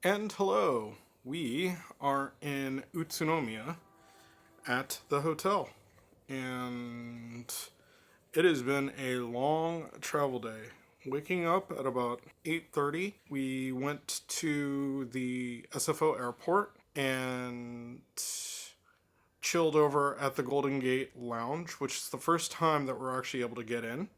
And hello, we are in Utsunomiya at the hotel. And it has been a long travel day. Waking up at about 8:30, we went to the SFO airport and chilled over at the Golden Gate Lounge, which is the first time that we're actually able to get in.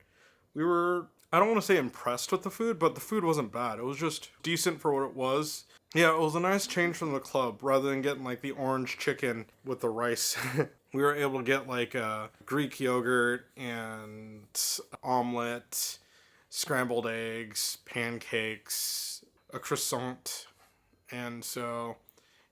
We were, I don't want to say impressed with the food, but the food wasn't bad. It was just decent for what it was. Yeah, it was a nice change from the club rather than getting like the orange chicken with the rice. We were able to get like a Greek yogurt and omelet, scrambled eggs, pancakes, a croissant. And so,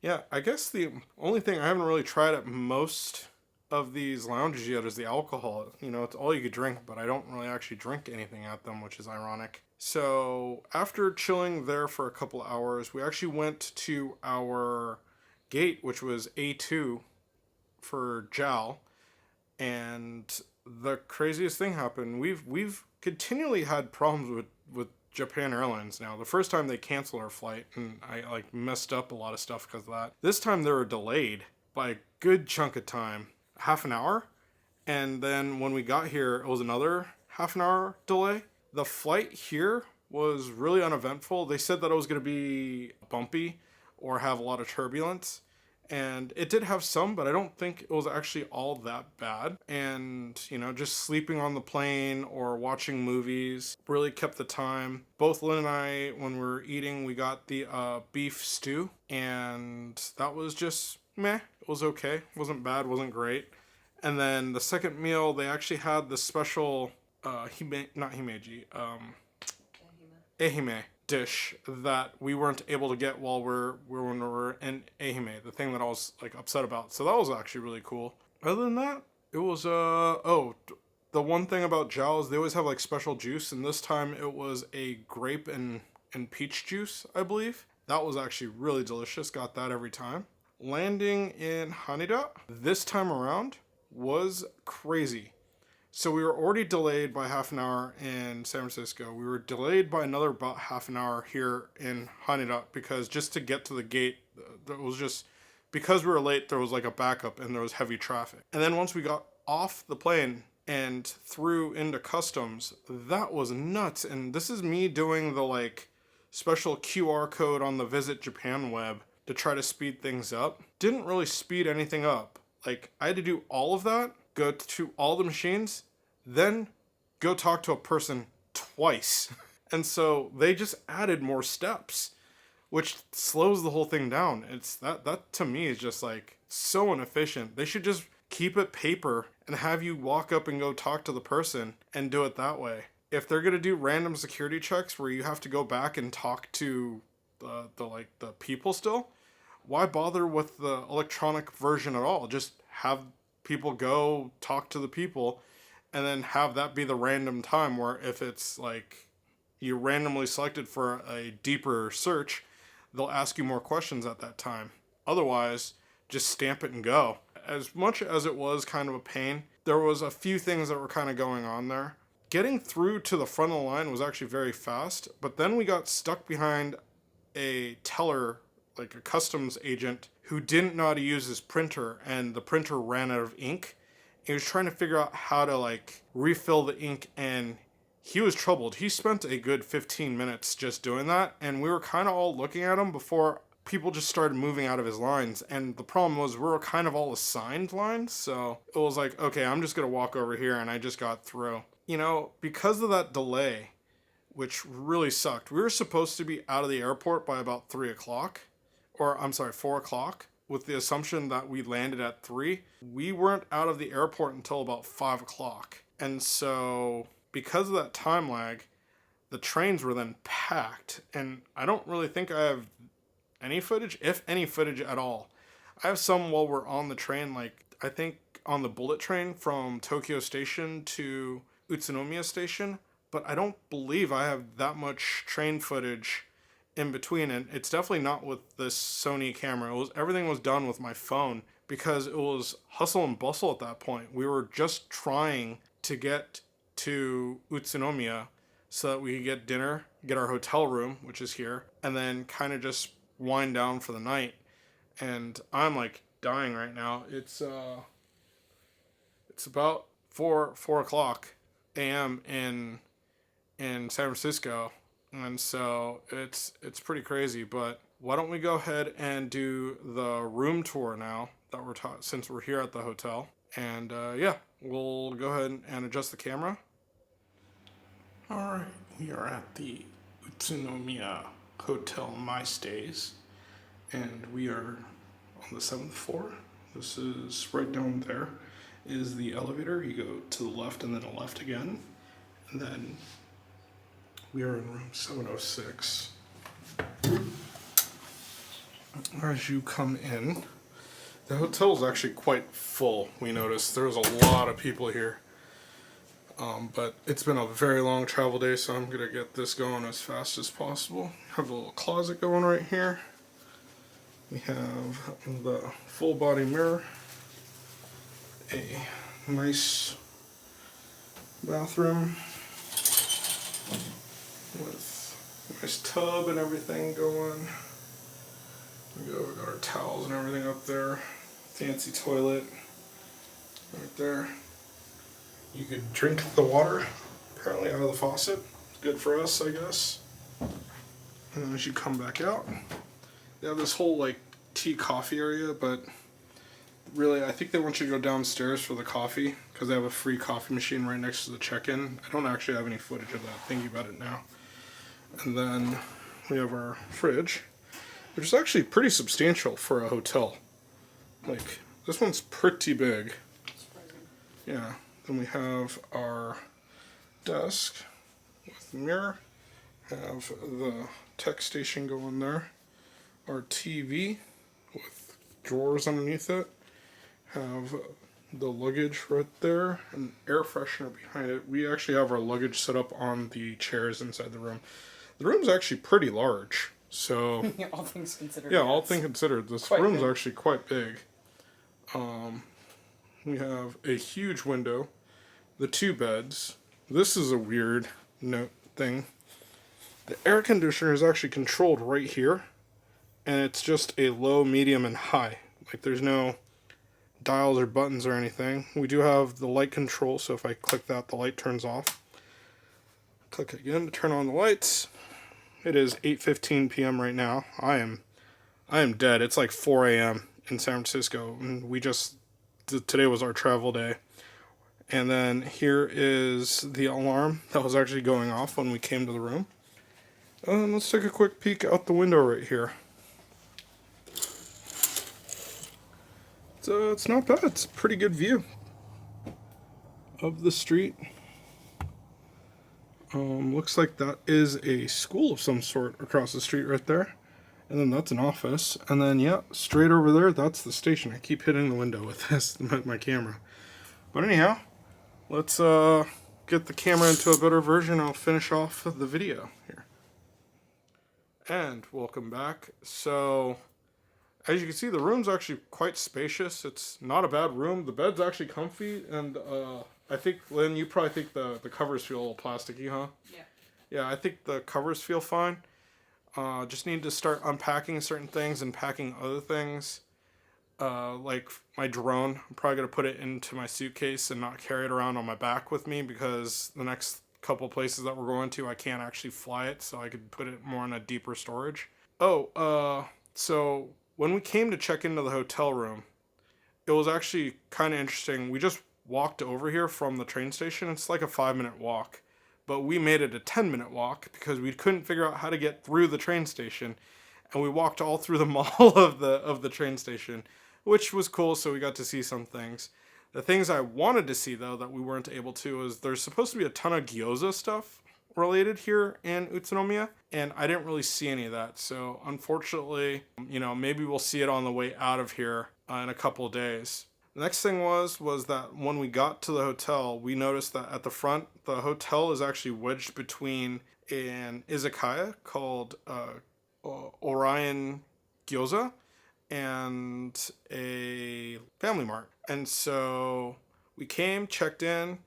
yeah, I guess the only thing I haven't really tried at most of these lounges yet is the alcohol. You know, it's all you could drink, but I don't really actually drink anything at them, which is ironic. So after chilling there for a couple hours, we actually went to our gate, which was A2 for JAL, and the craziest thing happened. We've continually had problems with Japan Airlines now. The first time they canceled our flight, and I like messed up a lot of stuff because of that. This time they were delayed by a good chunk of time, half an hour, and then when we got here, it was another half an hour delay. The flight here was really uneventful. They said that it was going to be bumpy or have a lot of turbulence. And it did have some, but I don't think it was actually all that bad. And, you know, just sleeping on the plane or watching movies really kept the time. Both Lynn and I, when we were eating, we got the beef stew. And that was just meh. It was okay. It wasn't bad, wasn't great. And then the second meal, they actually had the special not himeji, ehime dish that we weren't able to get while when we were in ehime. The thing that I was like upset about. So that was actually really cool. Other than that, it was the one thing about Jao is they always have like special juice, and this time it was a grape and peach juice, I believe. That was actually really delicious. Got that every time. Landing in Haneda this time around was crazy. So we were already delayed by half an hour in San Francisco. We were delayed by another about half an hour here in Haneda because just to get to the gate, it was just because we were late. There was like a backup and there was heavy traffic. And then once we got off the plane and through into customs, that was nuts. And this is me doing the like special QR code on the Visit Japan web to try to speed things up. Didn't really speed anything up. Like I had to do all of that, go to all the machines, then go talk to a person twice. And so they just added more steps, which slows the whole thing down. It's that to me is just like so inefficient. They should just keep it paper and have you walk up and go talk to the person and do it that way. If they're gonna do random security checks where you have to go back and talk to the people still, why bother with the electronic version at all? Just have people go talk to the people and then have that be the random time where if it's like you randomly selected for a deeper search, they'll ask you more questions at that time. Otherwise, just stamp it and go. As much as it was kind of a pain, there was a few things that were kind of going on there. Getting through to the front of the line was actually very fast, but then we got stuck behind a teller, like a customs agent, who didn't know how to use his printer, and the printer ran out of ink. He was trying to figure out how to like refill the ink, and he was troubled. He spent a good 15 minutes just doing that, and we were kind of all looking at him before people just started moving out of his lines. And the problem was we were kind of all assigned lines, so it was like, okay, I'm just gonna walk over here, and I just got through. You know, because of that delay, which really sucked, we were supposed to be out of the airport by about 3 o'clock, or I'm sorry, 4 o'clock, with the assumption that we landed at 3. We weren't out of the airport until about 5 o'clock. And so, because of that time lag, the trains were then packed. And I don't really think I have any footage, if any footage at all. I have some while we're on the train, like I think on the bullet train from Tokyo Station to Utsunomiya Station, but I don't believe I have that much train footage in between, and it's definitely not with this Sony camera. Everything was done with my phone because it was hustle and bustle at that point. We were just trying to get to Utsunomiya so that we could get dinner, get our hotel room, which is here, and then kind of just wind down for the night, and I'm like dying right now. It's about 4 o'clock a.m. in San Francisco, and so it's pretty crazy. But why don't we go ahead and do the room tour now that we're since we're here at the hotel, and yeah, we'll go ahead and adjust the camera. All right, we are at the Utsunomiya Hotel My Stays, and we are on the 7th floor. This is right down there is the elevator. You go to the left and then a left again, and then we are in room 706. As you come in, the hotel is actually quite full. We noticed there was a lot of people here, but it's been a very long travel day, so I'm gonna get this going as fast as possible. Have a little closet going right here. We have the full body mirror, a nice bathroom with a nice tub and everything going. We got our towels and everything up there. Fancy toilet right there. You could drink the water apparently out of the faucet. Good for us, I guess. And then as you come back out, they have this whole like tea coffee area, but really I think they want you to go downstairs for the coffee because they have a free coffee machine right next to the check-in. I don't actually have any footage of that, thinking about it now. And then we have our fridge, which is actually pretty substantial for a hotel. Like, this one's pretty big. Yeah. Then we have our desk with the mirror, have the tech station going there, our TV with drawers underneath it, have the luggage right there, an air freshener behind it. We actually have our luggage set up on the chairs inside the room. The room's actually pretty large, so Yeah, all things considered. Yeah, all things considered, this room's actually quite big. We have a huge window, the 2 beds. This is a weird note thing. The air conditioner is actually controlled right here, and it's just a low, medium, and high. Like, there's no dials or buttons or anything. We do have the light control, so if I click that, the light turns off. Click again to turn on the lights. It is 8:15 p.m. right now. I am dead. It's like 4 a.m. in San Francisco, and today was our travel day. And then here is the alarm that was actually going off when we came to the room. Let's take a quick peek out the window right here. So it's not bad. It's a pretty good view of the street. Looks like that is a school of some sort across the street right there. And then that's an office. And then, yeah, straight over there, that's the station. I keep hitting the window with this, my camera. But anyhow, let's get the camera into a better version. I'll finish off the video here. And welcome back. So, as you can see, the room's actually quite spacious. It's not a bad room. The bed's actually comfy, and I think, Lynn, you probably think the covers feel a little plasticky, huh? Yeah. Yeah, I think the covers feel fine. Just need to start unpacking certain things and packing other things. Like my drone, I'm probably going to put it into my suitcase and not carry it around on my back with me, because the next couple places that we're going to, I can't actually fly it, so I could put it more in a deeper storage. So when we came to check into the hotel room, it was actually kind of interesting. We just walked over here from the train station. It's like a 5-minute walk, but we made it a 10-minute walk because we couldn't figure out how to get through the train station, and we walked all through the mall of the train station, which was cool. So we got to see some things. The things I wanted to see, though, that we weren't able to, is there's supposed to be a ton of gyoza stuff related here in Utsunomiya, and I didn't really see any of that. So unfortunately, maybe we'll see it on the way out of here in a couple of days. The next thing was that when we got to the hotel, we noticed that at the front, the hotel is actually wedged between an izakaya called Orion Gyoza and a Family Mart. And so we came, checked in,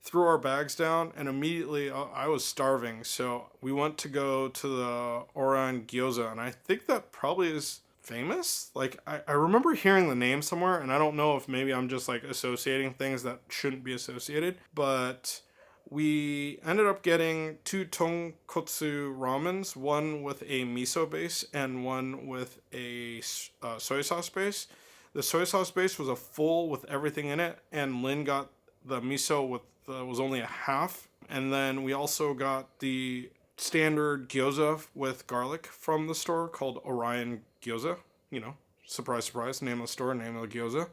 threw our bags down, and immediately I was starving. So we went to go to the Oran Gyoza, and I think that probably is famous. Like, I remember hearing the name somewhere, and I don't know if maybe I'm just like associating things that shouldn't be associated, but we ended up getting two tonkotsu ramens, one with a miso base and one with a soy sauce base. The soy sauce base was a full with everything in it, and Lynn got the miso with was only a half. And then we also got the standard gyoza with garlic from the store called Orion Gyoza. You know, surprise, surprise, name of the store, name of the gyoza.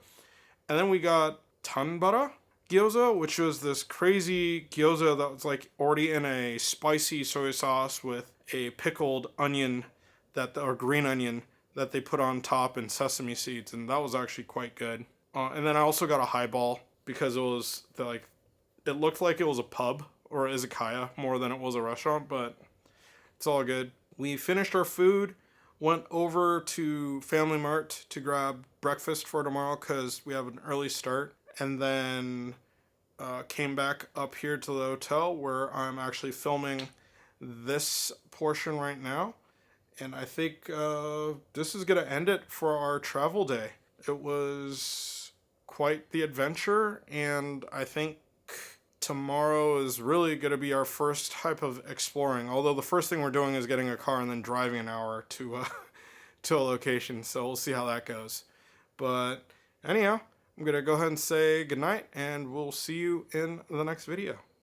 And then we got tanbara gyoza, which was this crazy gyoza that was like already in a spicy soy sauce with a pickled onion or green onion that they put on top and sesame seeds, and that was actually quite good. And then I also got a highball because it looked like it was a pub or izakaya more than it was a restaurant, but it's all good. We finished our food, went over to Family Mart to grab breakfast for tomorrow because we have an early start, and then came back up here to the hotel where I'm actually filming this portion right now. And I think this is going to end it for our travel day. It was quite the adventure, and I think tomorrow is really going to be our first type of exploring. Although the first thing we're doing is getting a car and then driving an hour to to a location. So we'll see how that goes. But anyhow, I'm going to go ahead and say goodnight, and we'll see you in the next video.